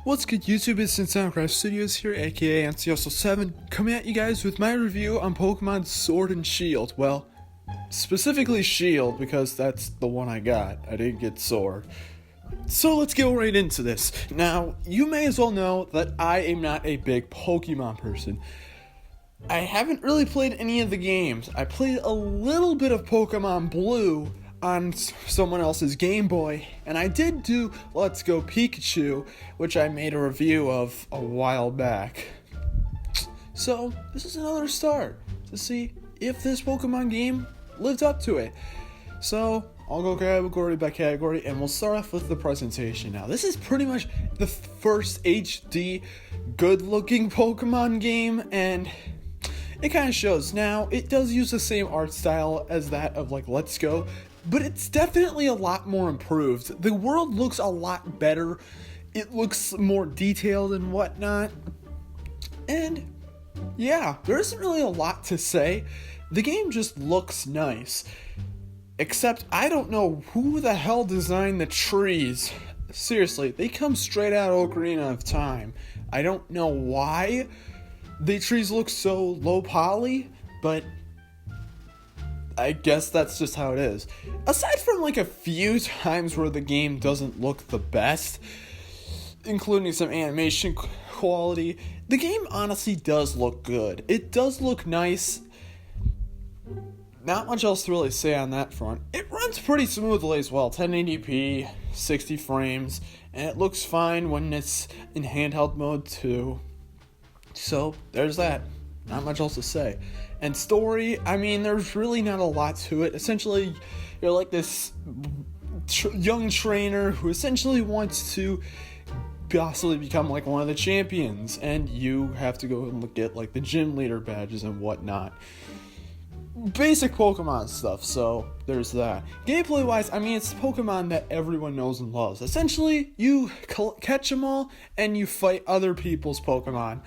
What's good, YouTube? It's Soundcraft Studios here, aka NCSO7, coming at you guys with my review on Pokemon Sword and Shield. Well, specifically Shield, because that's the one I got. I didn't get Sword. So let's go right into this. Now, you may as well know that I am not a big Pokemon person. I haven't really played any of the games. I played a little bit of Pokemon Blue on someone else's Game Boy, and I did do Let's Go Pikachu, which I made a review of a while back. So, this is another start to see if this Pokemon game lived up to it. So, I'll go category by category, and we'll start off with the presentation. Now, this is pretty much the first HD good-looking Pokemon game, and it kind of shows. Now, it does use the same art style as that of, like, Let's Go, but it's definitely a lot more improved. The world looks a lot better. It looks more detailed and whatnot. And, yeah, there isn't really a lot to say. The game just looks nice. Except, I don't know who the hell designed the trees. Seriously, they come straight out of Ocarina of Time. I don't know why the trees look so low poly, but I guess that's just how it is. Aside from like a few times where the game doesn't look the best, including some animation quality, the game honestly does look good. It does look nice. Not much else to really say on that front. It runs pretty smoothly as well, 1080p, 60 frames, and it looks fine when it's in handheld mode too. So, there's that. Not much else to say. And story, I mean, there's really not a lot to it. Essentially, you're like this young trainer who essentially wants to possibly become like one of the champions, and you have to go and get like the gym leader badges and whatnot. Basic Pokemon stuff, so there's that. Gameplay wise, I mean, it's Pokemon that everyone knows and loves. Essentially, you catch them all and you fight other people's Pokemon.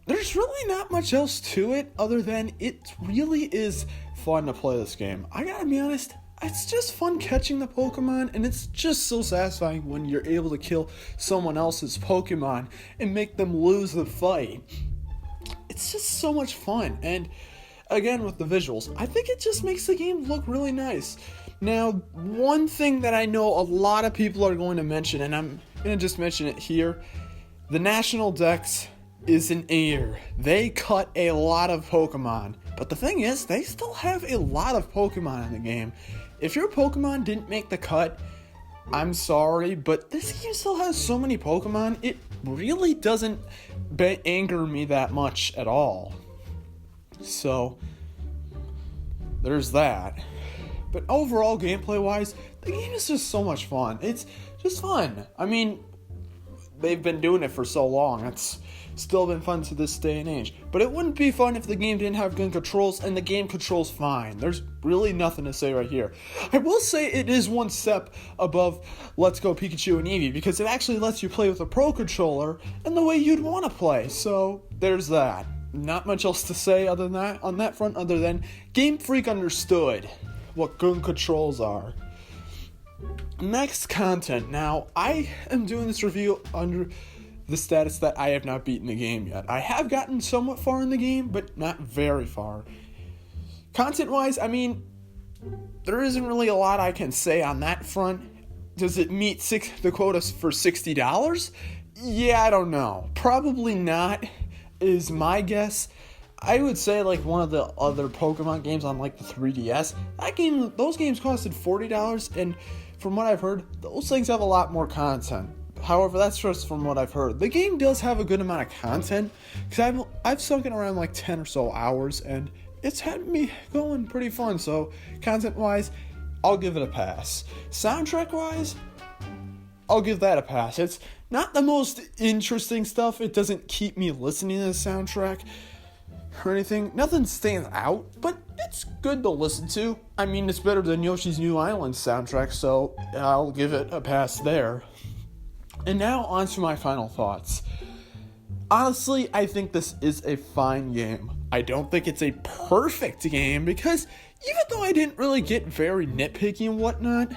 There's really not much else to it other than it really is fun to play this game. I gotta be honest, it's just fun catching the Pokemon, and it's just so satisfying when you're able to kill someone else's Pokemon and make them lose the fight. It's just so much fun, and again with the visuals, I think it just makes the game look really nice. Now, one thing that I know a lot of people are going to mention, and I'm going to just mention it here, the National Dex is an error. They cut a lot of Pokemon, but the thing is, they still have a lot of Pokemon in the game. If your Pokemon didn't make the cut, I'm sorry, but this game still has so many Pokemon, it really doesn't anger me that much at all. So, there's that. But overall, gameplay-wise, the game is just so much fun. It's just fun. I mean, they've been doing it for so long. It's still been fun to this day and age. But it wouldn't be fun if the game didn't have good controls, and the game controls fine. There's really nothing to say right here. I will say it is one step above Let's Go Pikachu and Eevee, because it actually lets you play with a Pro Controller in the way you'd want to play. So, there's that. Not much else to say other than that on that front, other than Game Freak understood what good controls are. Next, content. Now, I am doing this review under the status that I have not beaten the game yet. I have gotten somewhat far in the game, but not very far. Content-wise, I mean, there isn't really a lot I can say on that front. Does it meet the quotas for $60? Yeah, I don't know. Probably not, is my guess. I would say like one of the other Pokemon games on like the 3DS, those games costed $40, and from what I've heard, those things have a lot more content. However, that's just from what I've heard. The game does have a good amount of content, because I've sunk in around like 10 or so hours, and it's had me going pretty fun. So content-wise, I'll give it a pass. Soundtrack-wise, I'll give that a pass. It's not the most interesting stuff. It doesn't keep me listening to the soundtrack or anything. Nothing stands out, but it's good to listen to. I mean, it's better than Yoshi's New Island soundtrack, so I'll give it a pass there. And now on to my final thoughts. Honestly, I think this is a fine game. I don't think it's a perfect game, because even though I didn't really get very nitpicky and whatnot,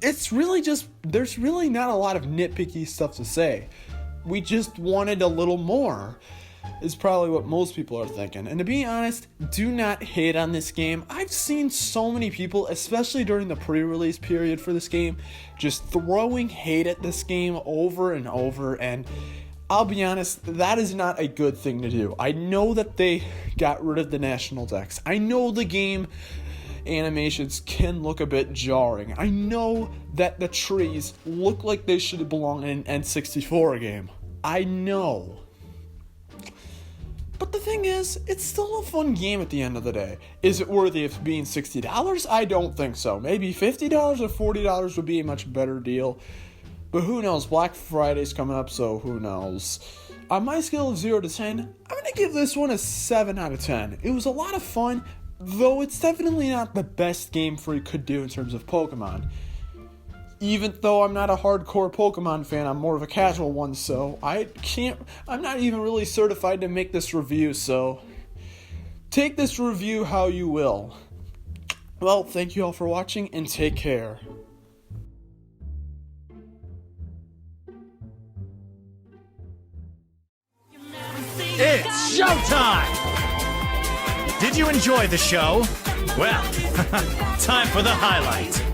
it's really just, there's really not a lot of nitpicky stuff to say. We just wanted a little more, is probably what most people are thinking. And to be honest, do not hate on this game. I've seen so many people, especially during the pre-release period for this game, just throwing hate at this game over and over, and I'll be honest, that is not a good thing to do. I know that they got rid of the national decks. I know the game animations can look a bit jarring. I know that the trees look like they should belong in an N64 game. I know. But the thing is, it's still a fun game at the end of the day. Is it worthy of being $60? I don't think so. Maybe $50 or $40 would be a much better deal. But who knows? Black Friday's coming up, so who knows? On my scale of 0 to 10, I'm going to give this one a 7 out of 10. It was a lot of fun, though it's definitely not the best Game Freak could do in terms of Pokemon. Even though I'm not a hardcore Pokemon fan, I'm more of a casual one, so I'm not even really certified to make this review, so take this review how you will. Well, thank you all for watching, and take care. It's showtime! Did you enjoy the show? Well, time for the highlight.